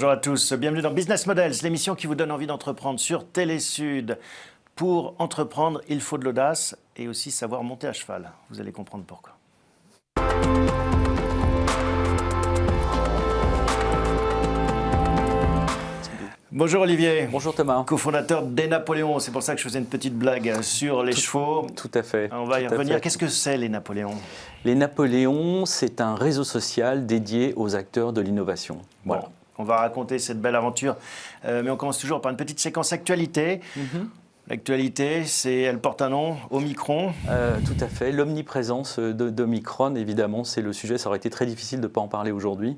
Bonjour à tous, bienvenue dans Business Models, l'émission qui vous donne envie d'entreprendre sur Télésud. Pour entreprendre, il faut de l'audace et aussi savoir monter à cheval. Vous allez comprendre pourquoi. Bonjour Olivier. Bonjour Thomas. Cofondateur des Napoléons. C'est pour ça que je faisais une petite blague sur les chevaux. Tout à fait. On va y revenir. Qu'est-ce que c'est les Napoléons ? Les Napoléons, c'est un réseau social dédié aux acteurs de l'innovation. Voilà. Bon, on va raconter cette belle aventure. Mais on commence toujours par une petite séquence actualité. L'actualité, elle porte un nom, Omicron. Tout à fait. L'omniprésence d'Omicron, évidemment, c'est le sujet. Ça aurait été très difficile de ne pas en parler aujourd'hui.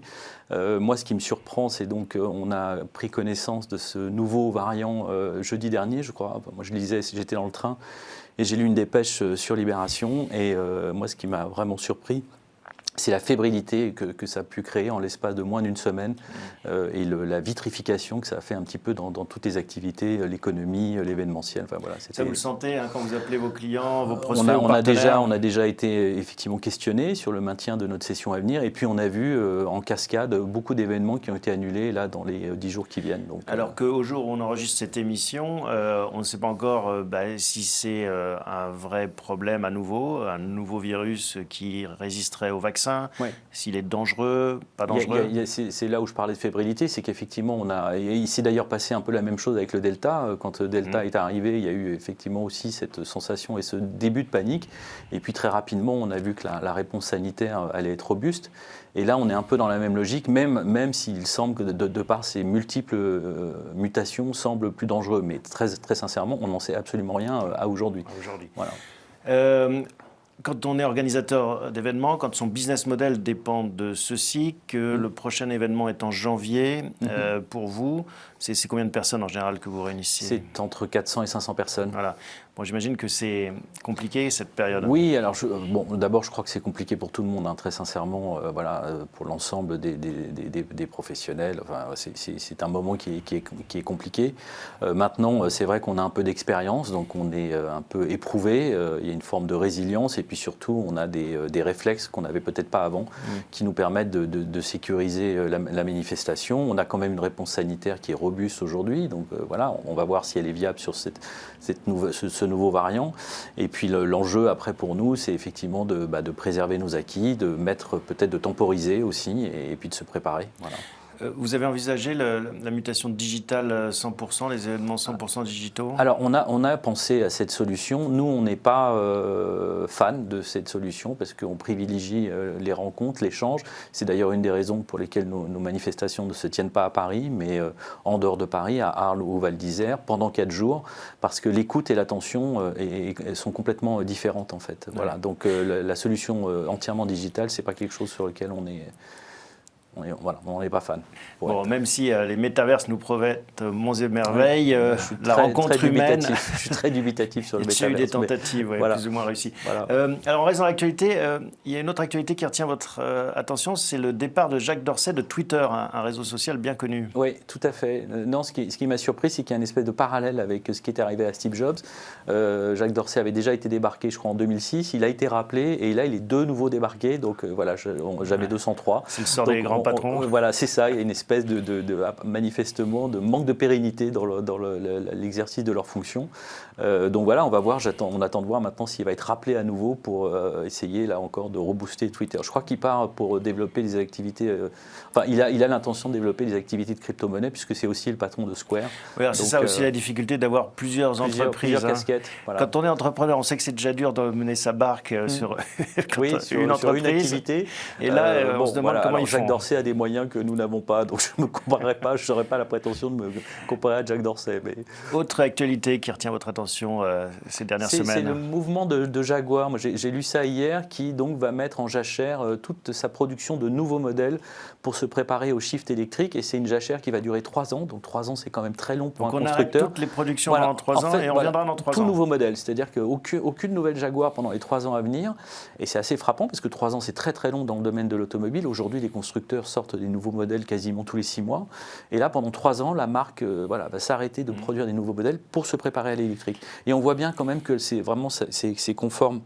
Moi, ce qui me surprend, c'est donc on a pris connaissance de ce nouveau variant jeudi dernier, je crois. Moi, je lisais, j'étais dans le train et j'ai lu une dépêche sur Libération. Et moi, ce qui m'a vraiment surpris, c'est la fébrilité que ça a pu créer en l'espace de moins d'une semaine et la vitrification que ça a fait un petit peu dans toutes les activités, l'économie, l'événementiel. Enfin, voilà, ça, vous le sentez quand vous appelez vos clients, vos prospects, on a déjà été effectivement questionné sur le maintien de notre session à venir. Et puis, on a vu en cascade beaucoup d'événements qui ont été annulés là, dans les 10 jours qui viennent. Donc, alors qu'au jour où on enregistre cette émission, on ne sait pas encore si c'est un vrai problème à nouveau, un nouveau virus qui résisterait au vaccin. Oui. S'il est dangereux, pas dangereux. C'est là où je parlais de fébrilité, c'est qu'effectivement, il s'est d'ailleurs passé un peu la même chose avec le Delta. Quand Delta est arrivé, il y a eu effectivement aussi cette sensation et ce début de panique. Et puis très rapidement, on a vu que la réponse sanitaire allait être robuste. Et là, on est un peu dans la même logique, même s'il semble que de par ces multiples mutations, semble plus dangereux. Mais très, très sincèrement, on n'en sait absolument rien à aujourd'hui. Voilà. Quand on est organisateur d'événements, quand son business model dépend de ceci, que le prochain événement est en janvier, pour vous, c'est combien de personnes en général que vous réunissez ? C'est entre 400 et 500 personnes. Voilà. Bon, j'imagine que c'est compliqué cette période. Oui, alors d'abord je crois que c'est compliqué pour tout le monde, très sincèrement, pour l'ensemble des professionnels. Enfin, c'est un moment qui est compliqué. Maintenant, c'est vrai qu'on a un peu d'expérience, donc on est un peu éprouvé. Il y a une forme de résilience et puis surtout on a des réflexes qu'on n'avait peut-être pas avant, qui nous permettent de sécuriser la manifestation. On a quand même une réponse sanitaire qui est robuste aujourd'hui, donc voilà, on va voir si elle est viable sur ce nouveau variant. Et puis l'enjeu après pour nous, c'est effectivement de préserver nos acquis, peut-être de temporiser aussi, et puis de se préparer. Voilà. Vous avez envisagé la mutation digitale 100%, les événements 100% digitaux ? Alors, on a pensé à cette solution. Nous, on n'est pas fan de cette solution parce qu'on privilégie les rencontres, l'échange. C'est d'ailleurs une des raisons pour lesquelles nos manifestations ne se tiennent pas à Paris, mais en dehors de Paris, à Arles ou au Val d'Isère, pendant 4 jours, parce que l'écoute et l'attention sont complètement différentes, en fait. Voilà. Ouais. Donc, la solution entièrement digitale, c'est pas quelque chose sur lequel on n'est pas fan. Bon, même si les métaverses nous promettent monts et merveilles, rencontre humaine... Je suis très dubitatif sur le métaverse. Il y a eu des tentatives, voilà. Plus ou moins réussies. Voilà. Alors, on reste dans l'actualité. Il y a une autre actualité qui retient votre attention, c'est le départ de Jacques Dorsey de Twitter, un réseau social bien connu. Oui, tout à fait. Non, ce qui m'a surpris, c'est qu'il y a une espèce de parallèle avec ce qui était arrivé à Steve Jobs. Jacques Dorsey avait déjà été débarqué, je crois, en 2006. Il a été rappelé et là, il est de nouveau débarqué. Donc, voilà, j'avais 203. C'est le sort des grands patrons. Voilà, c'est ça. Il y a une espèce manifestement de manque de pérennité dans l'exercice de leurs fonctions. Donc voilà, on va voir. On attend de voir maintenant s'il va être rappelé à nouveau pour essayer là encore de rebooster Twitter. Je crois qu'il part pour développer des activités. Il a l'intention de développer des activités de crypto-monnaie puisque c'est aussi le patron de Square. Oui, c'est ça aussi la difficulté d'avoir plusieurs entreprises. Plusieurs casquettes. Voilà. Quand on est entrepreneur, on sait que c'est déjà dur de mener sa barque sur une activité. Et là, on se demande comment ils font. Jacques Dorsey a des moyens que nous n'avons pas, donc je ne me comparerai pas, je n'aurais pas la prétention de me comparer à Jacques Dorsey. Mais... Autre actualité qui retient votre attention ces dernières semaines. C'est le mouvement de Jaguar. Moi, j'ai lu ça hier, qui donc va mettre en jachère toute sa production de nouveaux modèles pour se préparer au shift électrique. Et c'est une jachère qui va durer 3 ans. Donc 3 ans, c'est quand même très long pour un constructeur. Donc on arrête toutes les productions pendant 3 ans et on reviendra dans 3 ans. Tout nouveau modèle, c'est-à-dire qu'aucune nouvelle Jaguar pendant les 3 ans à venir. Et c'est assez frappant parce que 3 ans, c'est très très long dans le domaine de l'automobile. Aujourd'hui, les constructeurs sortent des nouveaux modèles quasiment tous les 6 mois. Et là, pendant 3 ans, la marque va s'arrêter de produire des nouveaux modèles pour se préparer à l'électrique. Et on voit bien quand même que c'est conforme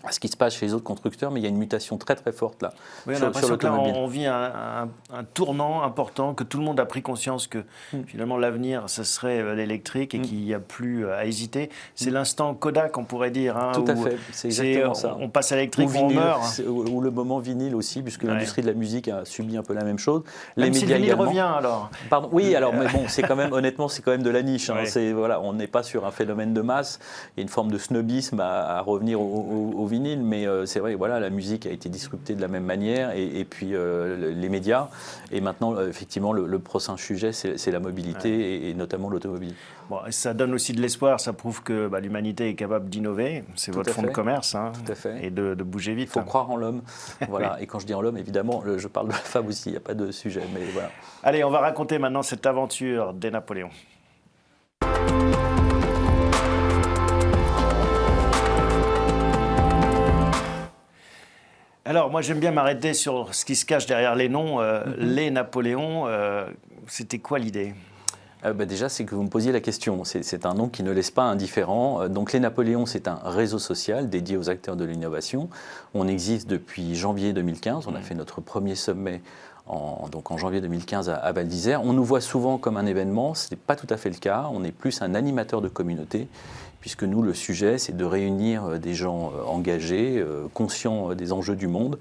à ce qui se passe chez les autres constructeurs, mais il y a une mutation très très forte là. Oui, on a l'impression que là, on vit un tournant important, que tout le monde a pris conscience que finalement l'avenir, ce serait l'électrique et qu'il n'y a plus à hésiter. C'est l'instant Kodak, on pourrait dire. Hein, tout à fait, c'est exactement ça. On passe à l'électrique ou on meurt. Ou le moment vinyle aussi, puisque l'industrie de la musique a subi un peu la même chose. Même si le vinyle revient alors. Pardon, oui, alors, mais bon, c'est quand même, honnêtement, c'est quand même de la niche. Hein. Voilà, on n'est pas sur un phénomène de masse. Il y a une forme de snobisme à revenir au vinyle, mais c'est vrai, voilà, la musique a été disruptée de la même manière, et puis les médias. Et maintenant, effectivement, le prochain sujet, c'est la mobilité, et notamment l'automobile. Bon, ça donne aussi de l'espoir, ça prouve que l'humanité est capable d'innover, c'est votre fonds de commerce, hein, et de bouger vite. Il faut croire en l'homme. Voilà. Et quand je dis en l'homme, évidemment, je parle de la femme aussi, il n'y a pas de sujet. Mais voilà. Allez, on va raconter maintenant cette aventure des Napoléons. Alors, moi, j'aime bien m'arrêter sur ce qui se cache derrière les noms. Les Napoléons, c'était quoi l'idée ? Déjà, c'est que vous me posiez la question. C'est un nom qui ne laisse pas indifférent. Donc, les Napoléons, c'est un réseau social dédié aux acteurs de l'innovation. On existe depuis janvier 2015. On a fait notre premier sommet en janvier 2015 à Val d'Isère. On nous voit souvent comme un événement. Ce n'est pas tout à fait le cas. On est plus un animateur de communauté, puisque nous, le sujet, c'est de réunir des gens engagés, conscients des enjeux du monde,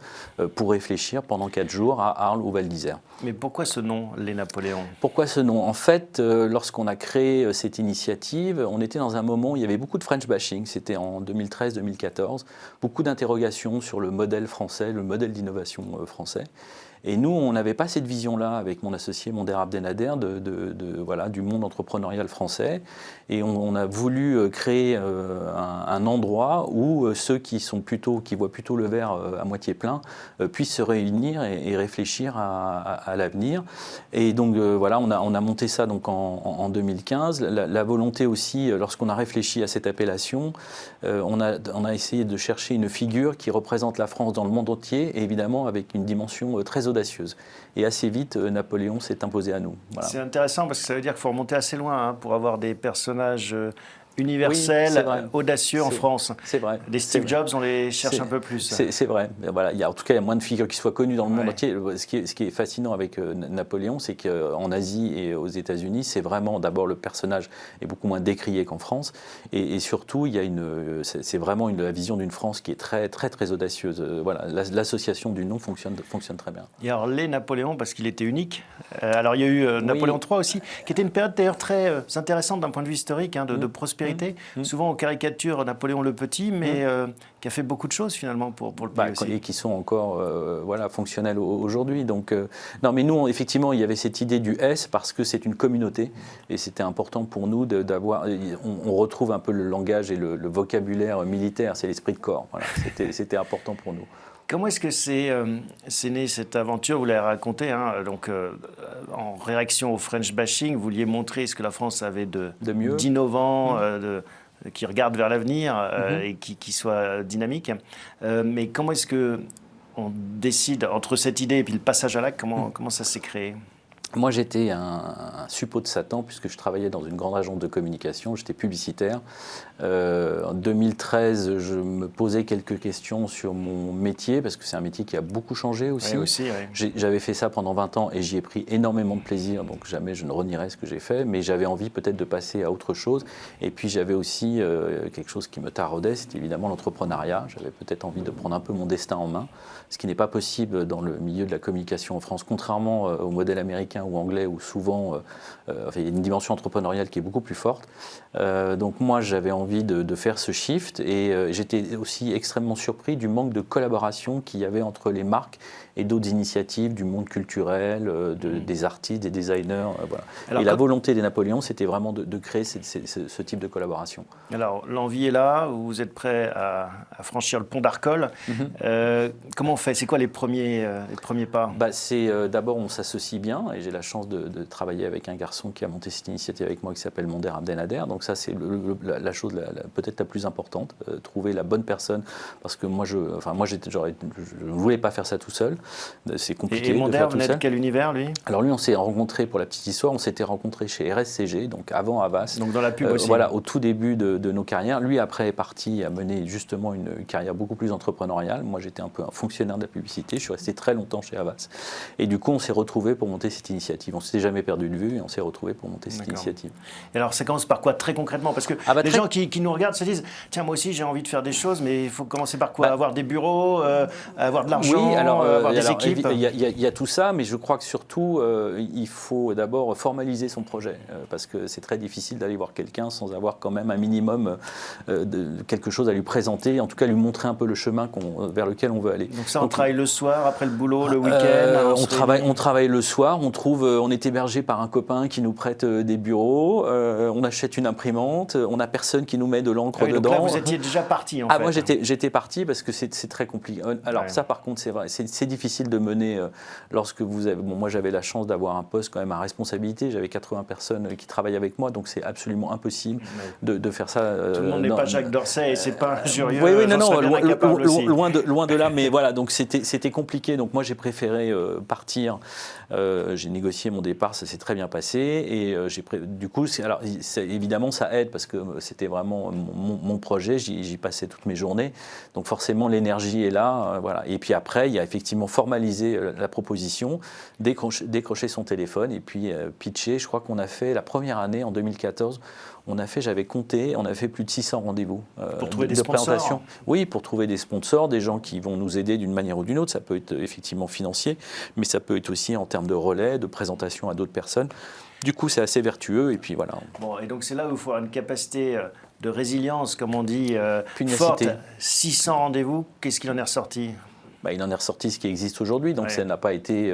pour réfléchir pendant 4 jours à Arles ou Val d'Isère. Mais pourquoi ce nom, les Napoléons ? Pourquoi ce nom ? En fait, lorsqu'on a créé cette initiative, on était dans un moment où il y avait beaucoup de French bashing, c'était en 2013-2014, beaucoup d'interrogations sur le modèle français, le modèle d'innovation français. Et nous, on n'avait pas cette vision-là avec mon associé Monder Abdelnader du monde entrepreneurial français. Et on a voulu créer un endroit où ceux qui voient plutôt le verre à moitié plein puissent se réunir et réfléchir à l'avenir. Et donc voilà, on a monté ça donc en 2015. La volonté aussi, lorsqu'on a réfléchi à cette appellation, on a essayé de chercher une figure qui représente la France dans le monde entier, et évidemment avec une dimension très audacieuse. Et assez vite, Napoléon s'est imposé à nous. Voilà. C'est intéressant parce que ça veut dire qu'il faut remonter assez loin pour avoir des personnages universel, audacieux en France. C'est vrai. Des Steve Jobs, on les cherche un peu plus. C'est vrai. Voilà, en tout cas, il y a moins de figures qui soient connues dans le monde entier. Ce qui est fascinant avec Napoléon, c'est qu'en Asie et aux États-Unis, c'est vraiment, d'abord, le personnage est beaucoup moins décrié qu'en France. Et surtout, c'est vraiment la vision d'une France qui est très, très, très audacieuse. Voilà, l'association du nom fonctionne très bien. Et alors, les Napoléons, parce qu'il était unique. Alors, il y a eu Napoléon III aussi, qui était une période d'ailleurs très intéressante d'un point de vue historique, de prospérité. Souvent, on caricature Napoléon le Petit, mais qui a fait beaucoup de choses finalement pour le pays aussi. Et qui sont encore fonctionnels aujourd'hui. Donc, non, mais nous, effectivement, il y avait cette idée du S parce que c'est une communauté et c'était important pour nous d'avoir. On retrouve un peu le langage et le vocabulaire militaire, c'est l'esprit de corps. Voilà, c'était important pour nous. Comment est-ce que c'est né cette aventure ? Vous l'avez raconté, donc en réaction au French bashing, vous vouliez montrer ce que la France avait d'innovant, qui regarde vers l'avenir et qui soit dynamique. Mais comment est-ce que on décide entre cette idée et puis le passage à l'acte, comment ça s'est créé ? Moi, j'étais un suppôt de Satan puisque je travaillais dans une grande agence de communication, j'étais publicitaire. En 2013, je me posais quelques questions sur mon métier parce que c'est un métier qui a beaucoup changé aussi. J'avais fait ça pendant 20 ans et j'y ai pris énormément de plaisir, donc jamais je ne renierai ce que j'ai fait, mais j'avais envie peut-être de passer à autre chose. Et puis j'avais aussi quelque chose qui me taraudait, c'était évidemment l'entrepreneuriat. J'avais peut-être envie de prendre un peu mon destin en main, ce qui n'est pas possible dans le milieu de la communication en France, contrairement au modèle américain ou anglais où souvent il y a une dimension entrepreneuriale qui est beaucoup plus forte. Donc moi j'avais envie de faire ce shift et j'étais aussi extrêmement surpris du manque de collaboration qu'il y avait entre les marques et d'autres initiatives du monde culturel, des artistes, des designers. Voilà. Alors, et la volonté des Napoléons, c'était vraiment de créer ce type de collaboration. Alors l'envie est là, vous êtes prêt à franchir le pont d'Arcole. Comment on fait ? C'est quoi les premiers pas ? C'est d'abord on s'associe bien et j'ai la chance de travailler avec un garçon qui a monté cette initiative avec moi qui s'appelle Monder Abdelnader. Donc ça, c'est la chose peut-être la plus importante, trouver la bonne personne. Parce que moi, je ne voulais pas faire ça tout seul. C'est compliqué. Et Monder venait de quel univers, lui? Alors lui, on s'est rencontrés, pour la petite histoire, on s'était rencontrés chez RSCG, donc avant Havas. Donc dans la pub aussi. Voilà, au tout début de nos carrières. Lui, après, est parti à mener justement une carrière beaucoup plus entrepreneuriale. Moi, j'étais un peu un fonctionnaire de la publicité. Je suis resté très longtemps chez Havas. Et du coup, on s'est retrouvés pour monter cette initiative. On ne s'était jamais perdu de vue et on s'est retrouvés pour monter cette initiative. Et alors, ça commence par quoi très concrètement? Parce que les gens qui nous regardent se disent « Tiens, moi aussi, j'ai envie de faire des choses, mais il faut commencer par quoi? Avoir des bureaux, avoir de l'argent, avoir des équipes ?» Il y a tout ça, mais je crois que surtout, il faut d'abord formaliser son projet. Parce que c'est très difficile d'aller voir quelqu'un sans avoir quand même un minimum de quelque chose à lui présenter, en tout cas lui montrer un peu le chemin vers lequel on veut aller. Donc ça, on travaille le soir, après le boulot, le week-end? On travaille le soir, on est hébergé par un copain qui nous prête des bureaux, on achète une imprimante, on n'a personne qui nous met de l'encre dedans. Donc là, vous étiez déjà parti en fait. Moi j'étais parti parce que c'est très compliqué. Alors ça par contre c'est vrai, c'est difficile de mener lorsque vous avez... Bon, moi j'avais la chance d'avoir un poste quand même à responsabilité, j'avais 80 personnes qui travaillent avec moi, donc c'est absolument impossible de faire ça. Tout le monde n'est pas Jacques Dorsey et c'est pas injurieux. Oui, loin de là, mais voilà, donc c'était compliqué, donc moi j'ai préféré partir. J'ai négocié mon départ, ça s'est très bien passé et du coup, évidemment ça aide parce que c'était vraiment mon projet, j'y passais toutes mes journées, donc forcément l'énergie est là, voilà. Et puis après, il y a effectivement formalisé la proposition, décrocher son téléphone et puis pitcher. Je crois qu'on a fait la première année en 2014. J'avais compté, on a fait plus de 600 rendez-vous pour trouver des sponsors. Oui, pour trouver des sponsors, des gens qui vont nous aider d'une manière ou d'une autre. Ça peut être effectivement financier, mais ça peut être aussi en termes de relais, de présentation à d'autres personnes. Du coup, c'est assez vertueux et puis voilà. Bon, et donc c'est là où il faut avoir une capacité de résilience, comme on dit, forte. 600 rendez-vous, qu'est-ce qu'il en est ressorti? Il en est ressorti ce qui existe aujourd'hui, donc ça n'a pas été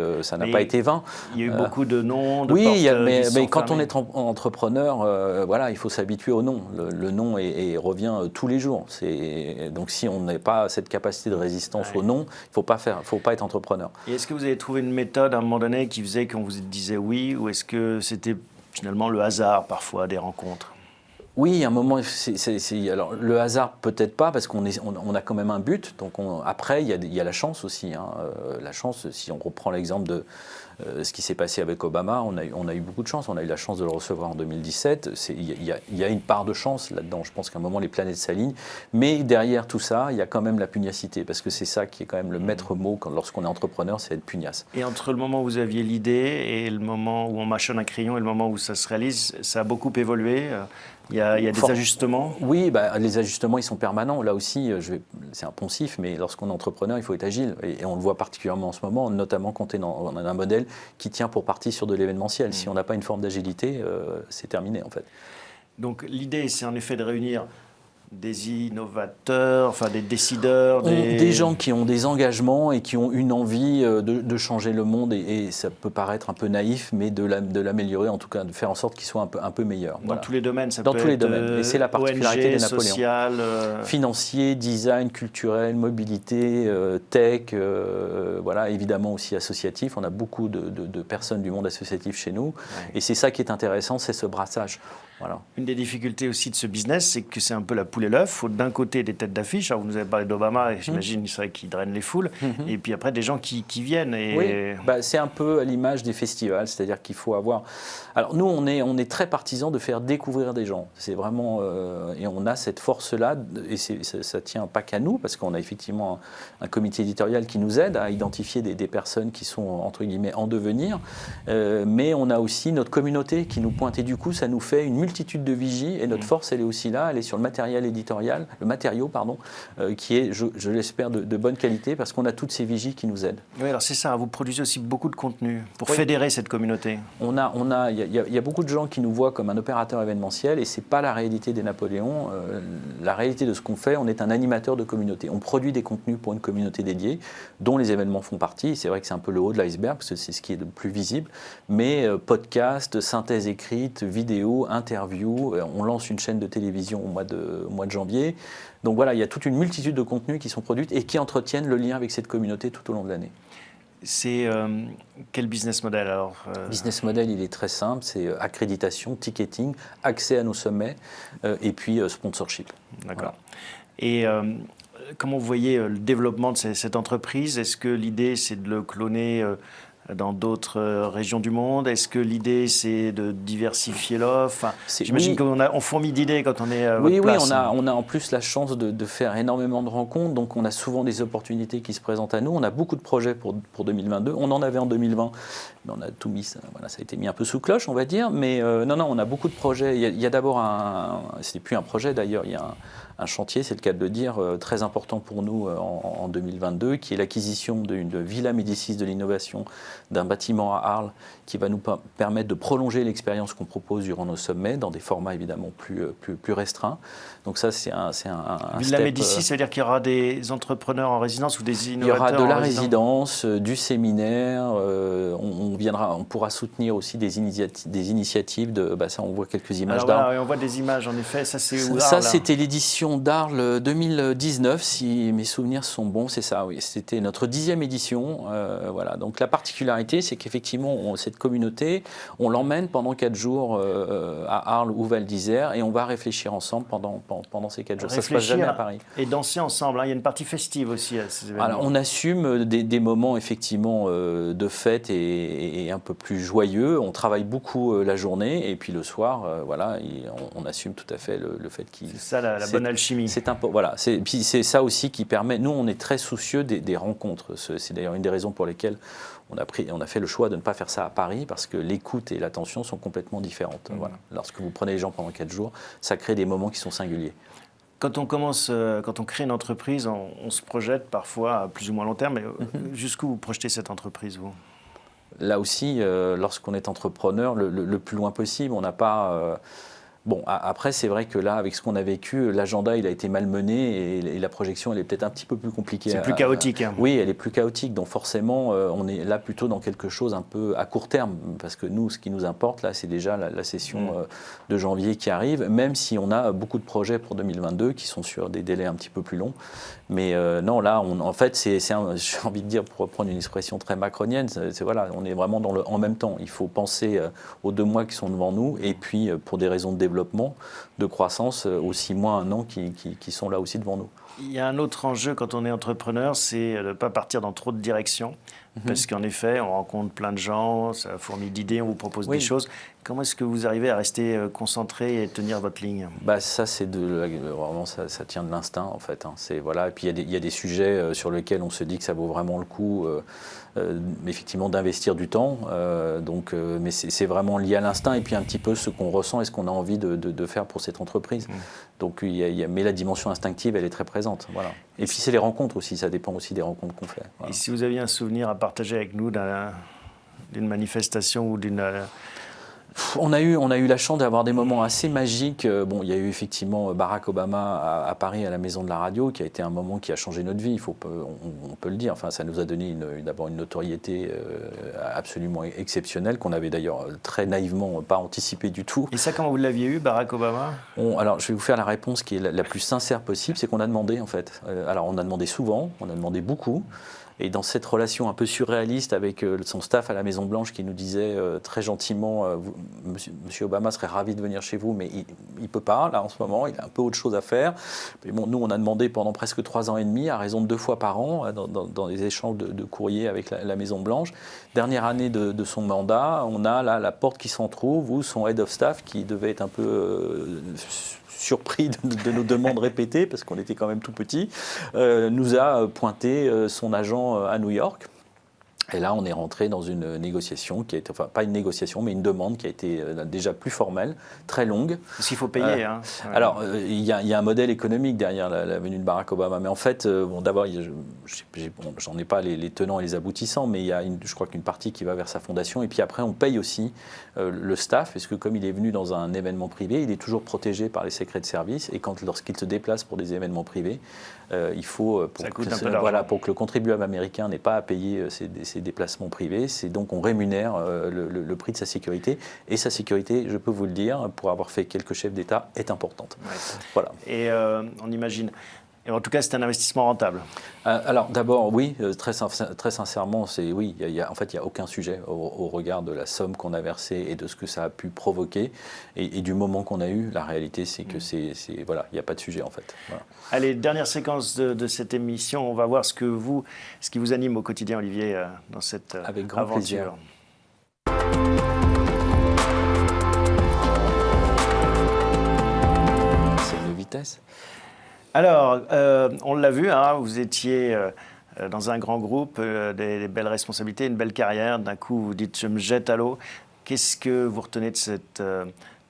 vain. Il y a eu beaucoup de noms, de oui, portes mais quand on est entrepreneur, voilà, il faut s'habituer au non. Le non revient tous les jours. Donc si on n'a pas cette capacité de résistance au non, il ne faut pas être entrepreneur. Et est-ce que vous avez trouvé une méthode à un moment donné qui faisait qu'on vous disait oui, ou est-ce que c'était finalement le hasard parfois des rencontres? Oui, à un moment, alors le hasard peut-être pas parce qu'on a quand même un but. Donc après, il y a la chance aussi. La chance, si on reprend l'exemple de ce qui s'est passé avec Obama, on a eu beaucoup de chance. On a eu la chance de le recevoir en 2017. Il y a une part de chance là-dedans. Je pense qu'à un moment, les planètes s'alignent. Mais derrière tout ça, il y a quand même la pugnacité parce que c'est ça qui est quand même le maître mot lorsqu'on est entrepreneur, c'est être pugnace. Et entre le moment où vous aviez l'idée et le moment où on mâchonne un crayon et le moment où ça se réalise, ça a beaucoup évolué. Il y a des ajustements? Oui, les ajustements, ils sont permanents. Là aussi, c'est un poncif, mais lorsqu'on est entrepreneur, il faut être agile. Et on le voit particulièrement en ce moment, notamment quand on a un modèle qui tient pour partie sur de l'événementiel. Si on n'a pas une forme d'agilité, c'est terminé en fait. Donc l'idée, c'est en effet de réunir des innovateurs, enfin des décideurs, des gens qui ont des engagements et qui ont une envie de changer le monde et ça peut paraître un peu naïf, mais de l'améliorer, en tout cas de faire en sorte qu'il soit un peu meilleur. Dans tous les domaines, ça peut être. Dans tous les domaines. Et c'est la particularité ONG, des Napoléons. Social, financier, design, culturel, mobilité, tech, voilà, évidemment aussi associatif. On a beaucoup de personnes du monde associatif chez nous. Ouais. Et c'est ça qui est intéressant, c'est ce brassage. Voilà. Une des difficultés aussi de ce business, c'est que c'est un peu la poule et l'œuf. Il faut d'un côté des têtes d'affiche. Alors vous nous avez parlé d'Obama, et j'imagine c'est vrai qu'il draine les foules. Et puis après, des gens qui viennent. Et... Oui, c'est un peu à l'image des festivals. C'est-à-dire qu'il faut avoir... Alors nous, on est très partisans de faire découvrir des gens. C'est vraiment... et on a cette force-là. Et ça tient pas qu'à nous, parce qu'on a effectivement un comité éditorial qui nous aide à identifier des personnes qui sont, entre guillemets, en devenir. Mais on a aussi notre communauté qui nous pointe. Et du coup, ça nous fait une multitude de vigies et notre force elle est aussi là, elle est sur le matériel éditorial, qui est, je l'espère, de bonne qualité parce qu'on a toutes ces vigies qui nous aident. Oui, alors c'est ça, vous produisez aussi beaucoup de contenu pour fédérer cette communauté. Il y a beaucoup de gens qui nous voient comme un opérateur événementiel et c'est pas la réalité des Napoléons. La réalité de ce qu'on fait, on est un animateur de communauté. On produit des contenus pour une communauté dédiée dont les événements font partie. C'est vrai que c'est un peu le haut de l'iceberg parce que c'est ce qui est le plus visible, mais podcast, synthèse écrite, vidéo, interview, on lance une chaîne de télévision au mois de janvier. Donc voilà, il y a toute une multitude de contenus qui sont produits et qui entretiennent le lien avec cette communauté tout au long de l'année. C'est quel business model alors Business model, il est très simple, c'est accréditation, ticketing, accès à nos sommets et puis sponsorship. D'accord. Voilà. Et comment vous voyez le développement de cette entreprise? Est-ce que l'idée, c'est de le cloner dans d'autres régions du monde? Est-ce que l'idée, c'est de diversifier l'offre? Enfin, j'imagine qu'on fourmille d'idées quand on est à votre place. Oui, on a en plus la chance de faire énormément de rencontres, donc on a souvent des opportunités qui se présentent à nous. On a beaucoup de projets pour 2022. On en avait en 2020, mais on a tout mis, voilà, ça a été mis un peu sous cloche, on va dire. Mais non, on a beaucoup de projets. Il y a d'abord c'est plus un projet d'ailleurs, il y a un chantier, c'est le cas de le dire, très important pour nous en 2022, qui est l'acquisition d'une Villa Médicis de l'innovation, d'un bâtiment à Arles, qui va nous permettre de prolonger l'expérience qu'on propose durant nos sommets, dans des formats évidemment plus restreints. Donc ça, c'est un Villa step, Médicis, ça veut dire qu'il y aura des entrepreneurs en résidence ou des il y innovateurs aura de la en résidence, du séminaire, on pourra soutenir aussi des initiatives, ça on voit quelques images Alors d'Arles. voilà, on voit des images en effet, ça c'est où Ça, c'était l'édition d'Arles 2019, si mes souvenirs sont bons, c'est ça, oui. C'était notre 10e édition. Voilà. Donc la particularité, c'est qu'effectivement, cette communauté, on l'emmène pendant 4 jours à Arles ou Val d'Isère et on va réfléchir ensemble pendant ces 4 jours. Ça ne se passe jamais à Paris. Et danser ensemble, hein. Il y a une partie festive aussi à ces événements. Alors, on assume des moments effectivement de fête et un peu plus joyeux. On travaille beaucoup la journée et puis le soir, voilà, on assume tout à fait le fait qu'il... C'est ça la bonne alchimie. Voilà, puis c'est ça aussi qui permet... Nous, on est très soucieux des rencontres. C'est d'ailleurs une des raisons pour lesquelles on a fait le choix de ne pas faire ça à Paris, parce que l'écoute et l'attention sont complètement différentes. Voilà. Lorsque vous prenez les gens pendant 4 jours, ça crée des moments qui sont singuliers. Quand on crée une entreprise, on se projette parfois à plus ou moins long terme. Mais jusqu'où vous projetez cette entreprise, vous? Là aussi, lorsqu'on est entrepreneur, le plus loin possible, on n'a pas... Bon, après, c'est vrai que là, avec ce qu'on a vécu, l'agenda, il a été malmené et la projection, elle est peut-être un petit peu plus compliquée. C'est plus chaotique. Hein. Oui, elle est plus chaotique. Donc forcément, on est là plutôt dans quelque chose un peu à court terme. Parce que nous, ce qui nous importe, là, c'est déjà la session de janvier qui arrive, même si on a beaucoup de projets pour 2022 qui sont sur des délais un petit peu plus longs. Mais non, là, en fait, j'ai envie de dire, pour reprendre une expression très macronienne, voilà, on est vraiment en même temps. Il faut penser aux 2 mois qui sont devant nous et puis, pour des raisons de développement, de croissance, aux 6 mois, 1 an qui sont là aussi devant nous. Il y a un autre enjeu quand on est entrepreneur, c'est de ne pas partir dans trop de directions. Parce qu'en effet, on rencontre plein de gens, ça fourmille d'idées, on vous propose des choses. Comment est-ce que vous arrivez à rester concentré et tenir votre ligne? Ça, c'est vraiment, ça tient de l'instinct, en fait. Hein. Voilà. Et puis, il y a des sujets sur lesquels on se dit que ça vaut vraiment le coup, effectivement, d'investir du temps. Mais c'est vraiment lié à l'instinct et puis un petit peu ce qu'on ressent et ce qu'on a envie de faire pour cette entreprise. Donc, mais la dimension instinctive, elle est très présente. Voilà. Et puis, c'est les rencontres aussi. Ça dépend aussi des rencontres qu'on fait. Voilà. Et si vous aviez un souvenir à partager avec nous d'une manifestation ou d'une... On a eu la chance d'avoir des moments assez magiques. Il y a eu effectivement Barack Obama à Paris, à la Maison de la Radio, qui a été un moment qui a changé notre vie, on peut le dire. Enfin, ça nous a donné d'abord une notoriété absolument exceptionnelle, qu'on avait d'ailleurs très naïvement pas anticipé du tout. Et ça, comment vous l'aviez eu, Barack Obama? Alors, je vais vous faire la réponse qui est la plus sincère possible, c'est qu'on a demandé, en fait. Alors, on a demandé souvent, on a demandé beaucoup. Et dans cette relation un peu surréaliste avec son staff à la Maison-Blanche qui nous disait très gentiment Monsieur Obama serait ravi de venir chez vous, mais il ne peut pas, là, en ce moment, il a un peu autre chose à faire. Mais bon, nous, on a demandé pendant presque 3 ans et demi, à raison de 2 fois par an, dans les échanges de courriers avec la Maison-Blanche. Dernière année de son mandat, on a là la porte qui s'entrouvre, où son head of staff, qui devait être un peu... surpris de nos demandes répétées, parce qu'on était quand même tout petits, nous a pointé son agent à New York. Et là, on est rentré dans une négociation qui a été, enfin pas une négociation, mais une demande qui a été déjà plus formelle, très longue. Parce qu'il faut payer. Ouais. Alors, il y a un modèle économique derrière la venue de Barack Obama. Mais en fait, d'abord, j'en ai pas les tenants et les aboutissants, mais il y a je crois qu'une partie qui va vers sa fondation. Et puis après, on paye aussi le staff, parce que comme il est venu dans un événement privé, il est toujours protégé par les secrets de service. Et lorsqu'il se déplace pour des événements privés, il faut, pour que le contribuable américain n'ait pas à payer ses déplacements privés, donc on rémunère le prix de sa sécurité. Et sa sécurité, je peux vous le dire, pour avoir fait quelques chefs d'État, est importante. Ouais. Voilà. Et on imagine, Et en tout cas, c'est un investissement rentable. Alors d'abord, oui, très sincèrement, oui. En fait, il n'y a aucun sujet au regard de la somme qu'on a versée et de ce que ça a pu provoquer et du moment qu'on a eu. La réalité, c'est que voilà, il n'y a pas de sujet en fait. Voilà. Allez, dernière séquence de cette émission. On va voir ce qui vous anime au quotidien, Olivier, dans cette Avec grand aventure. plaisir. C'est une vitesse. Alors, on l'a vu, hein, vous étiez dans un grand groupe, des belles responsabilités, une belle carrière. D'un coup, vous dites « je me jette à l'eau ». Qu'est-ce que vous retenez de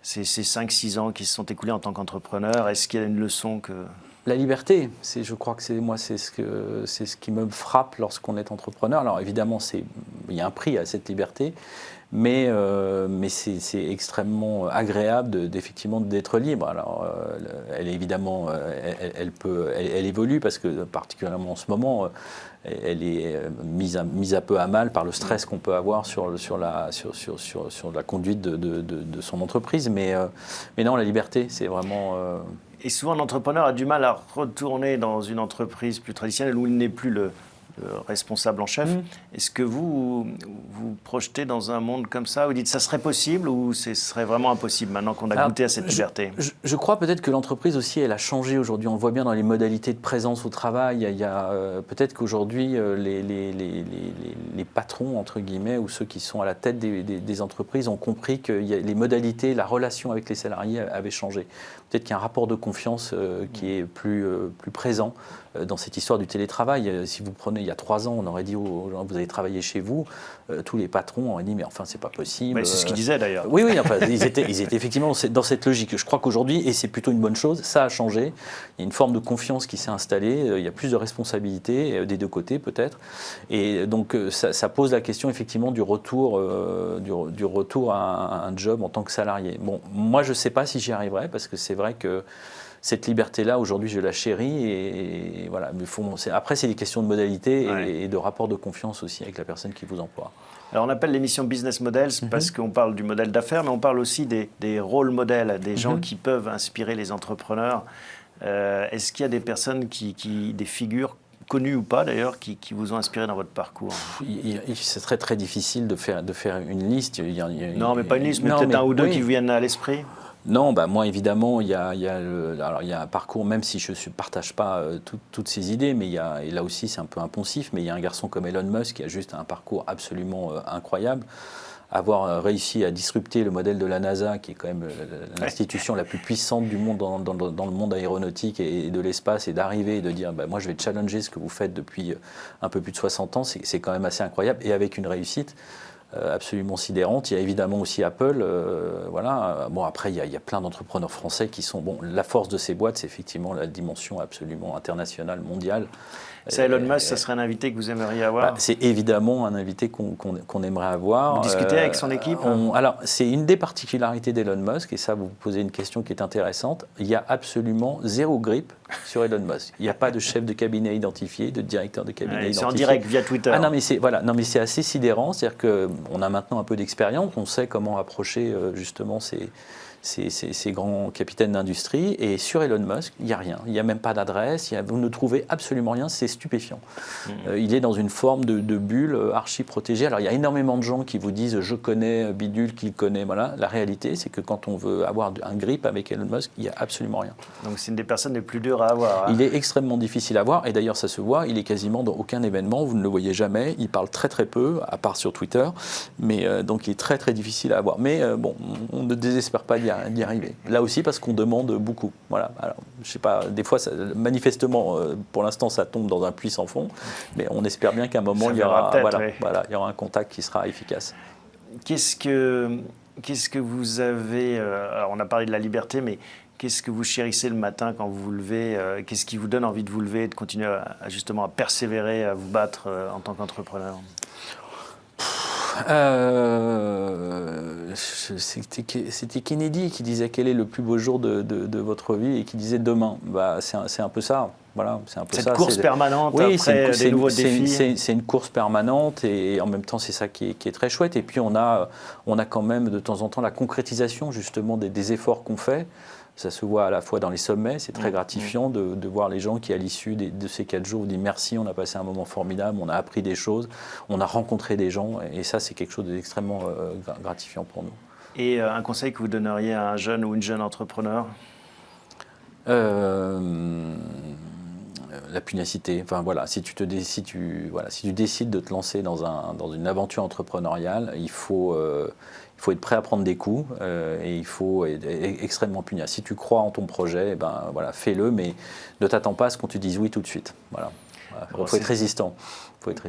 ces 5-6 ans qui se sont écoulés en tant qu'entrepreneur? Est-ce qu'il y a une leçon que... La liberté, je crois que c'est ce qui me frappe lorsqu'on est entrepreneur. Alors évidemment, il y a un prix à cette liberté, mais c'est extrêmement agréable effectivement d'être libre. Alors elle évidemment, elle évolue parce que particulièrement en ce moment, elle est mise un peu à mal par le stress qu'on peut avoir sur la conduite de son entreprise. Mais non, la liberté, c'est vraiment... Et souvent, l'entrepreneur a du mal à retourner dans une entreprise plus traditionnelle où il n'est plus le responsable en chef. Est-ce que vous projetez dans un monde comme ça? Vous dites ça serait possible ou ce serait vraiment impossible maintenant qu'on a goûté à cette liberté? Je crois peut-être que l'entreprise aussi, elle a changé aujourd'hui. On le voit bien dans les modalités de présence au travail. Il y a peut-être qu'aujourd'hui, les patrons, entre guillemets, ou ceux qui sont à la tête des entreprises ont compris que les modalités, la relation avec les salariés avaient changé. Peut-être qu'il y a un rapport de confiance qui est plus présent dans cette histoire du télétravail. Si vous prenez il y a 3 ans, on aurait dit aux gens, vous allez travailler chez vous, tous les patrons auraient dit mais enfin c'est pas possible. Mais c'est ce qu'ils disaient d'ailleurs. Oui, enfin, ils étaient effectivement dans cette logique. Je crois qu'aujourd'hui, et c'est plutôt une bonne chose, ça a changé. Il y a une forme de confiance qui s'est installée, il y a plus de responsabilités des deux côtés peut-être. Et donc ça pose la question effectivement du retour à un job en tant que salarié. Bon, moi je ne sais pas si j'y arriverai parce que c'est vrai que cette liberté-là, aujourd'hui, je la chéris. Et voilà. Après, c'est des questions de modalité et de rapport de confiance aussi avec la personne qui vous emploie. Alors, on appelle l'émission Business Models parce qu'on parle du modèle d'affaires, mais on parle aussi des rôles modèles, des gens qui peuvent inspirer les entrepreneurs. Est-ce qu'il y a des personnes, des figures connues ou pas d'ailleurs, qui vous ont inspiré dans votre parcours? C'est très, très difficile de faire une liste. Non, mais pas une liste, mais peut-être un ou deux qui vous viennent à l'esprit. Non, moi évidemment, il y a un parcours, même si je ne partage pas toutes ces idées, mais et là aussi c'est un peu impensif, mais il y a un garçon comme Elon Musk qui a juste un parcours absolument incroyable. Avoir réussi à disrupter le modèle de la NASA, qui est quand même l'institution la plus puissante du monde dans le monde aéronautique et de l'espace, et d'arriver et de dire moi je vais challenger ce que vous faites depuis un peu plus de 60 ans, c'est quand même assez incroyable, et avec une réussite absolument sidérante. Il y a évidemment aussi Apple. Voilà. Bon, après, il y a plein d'entrepreneurs français qui sont... Bon, la force de ces boîtes, c'est effectivement la dimension absolument internationale, mondiale. C'est Elon Musk, ça serait un invité que vous aimeriez avoir? C'est évidemment un invité qu'on aimerait avoir. Vous discutez avec son équipe? Alors, c'est une des particularités d'Elon Musk, et ça, vous posez une question qui est intéressante. Il y a absolument zéro grippe sur Elon Musk. Il n'y a pas de chef de cabinet identifié, de directeur de cabinet identifié. C'est en direct, via Twitter. Ah non, mais c'est assez sidérant. C'est-à-dire qu'on a maintenant un peu d'expérience, on sait comment approcher justement ces grands capitaines d'industrie. Et sur Elon Musk, il n'y a rien. Il n'y a même pas d'adresse. Vous ne trouvez absolument rien. C'est stupéfiant. Il est dans une forme de bulle archi-protégée. Alors, il y a énormément de gens qui vous disent « je connais Bidule, qu'il connaît ». Voilà. La réalité, c'est que quand on veut avoir un grip avec Elon Musk, il n'y a absolument rien. Donc, c'est une des personnes les plus dures à avoir. Hein. Il est extrêmement difficile à voir. Et d'ailleurs, ça se voit. Il est quasiment dans aucun événement. Vous ne le voyez jamais. Il parle très, très peu, à part sur Twitter. Mais donc, il est très, très difficile à avoir. Mais bon, on ne désespère pas d'y arriver. Là aussi parce qu'on demande beaucoup. Voilà. Alors, je sais pas, des fois, manifestement, pour l'instant, ça tombe dans un puits sans fond, mais on espère bien qu'à un moment, il y aura un contact qui sera efficace. Qu'est-ce que vous avez... alors, on a parlé de la liberté, mais qu'est-ce que vous chérissez le matin quand vous vous levez? Qu'est-ce qui vous donne envie de vous lever et de continuer justement à persévérer, à vous battre en tant qu'entrepreneur? C'était Kennedy qui disait quel est le plus beau jour de votre vie et qui disait demain. C'est un peu ça. Voilà, c'est un peu cette course permanente après des nouveaux défis. C'est une course permanente et en même temps c'est ça qui est très chouette. Et puis on a quand même de temps en temps la concrétisation justement des efforts qu'on fait. Ça se voit à la fois dans les sommets, c'est très gratifiant de voir les gens qui, à l'issue de ces 4 jours, disent merci, on a passé un moment formidable, on a appris des choses, on a rencontré des gens, et ça, c'est quelque chose d'extrêmement gratifiant pour nous. Et un conseil que vous donneriez à un jeune ou une jeune entrepreneur? La pugnacité. Enfin voilà, si tu décides de te lancer dans une aventure entrepreneuriale, il faut être prêt à prendre des coups et il faut être extrêmement pugnace. Si tu crois en ton projet, eh ben voilà, fais-le, mais ne t'attends pas à ce qu'on te dise oui tout de suite. Voilà. Il faut être résistant. Il faut être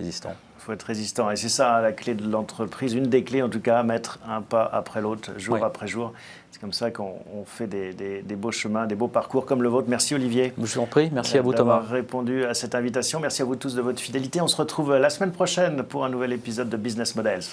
résistant. Et c'est ça la clé de l'entreprise, une des clés en tout cas, mettre un pas après l'autre, jour après jour. C'est comme ça qu'on fait des beaux chemins, des beaux parcours comme le vôtre. Merci Olivier. Je vous en prie, merci à vous Thomas. D'avoir répondu à cette invitation. Merci à vous tous de votre fidélité. On se retrouve la semaine prochaine pour un nouvel épisode de Business Models.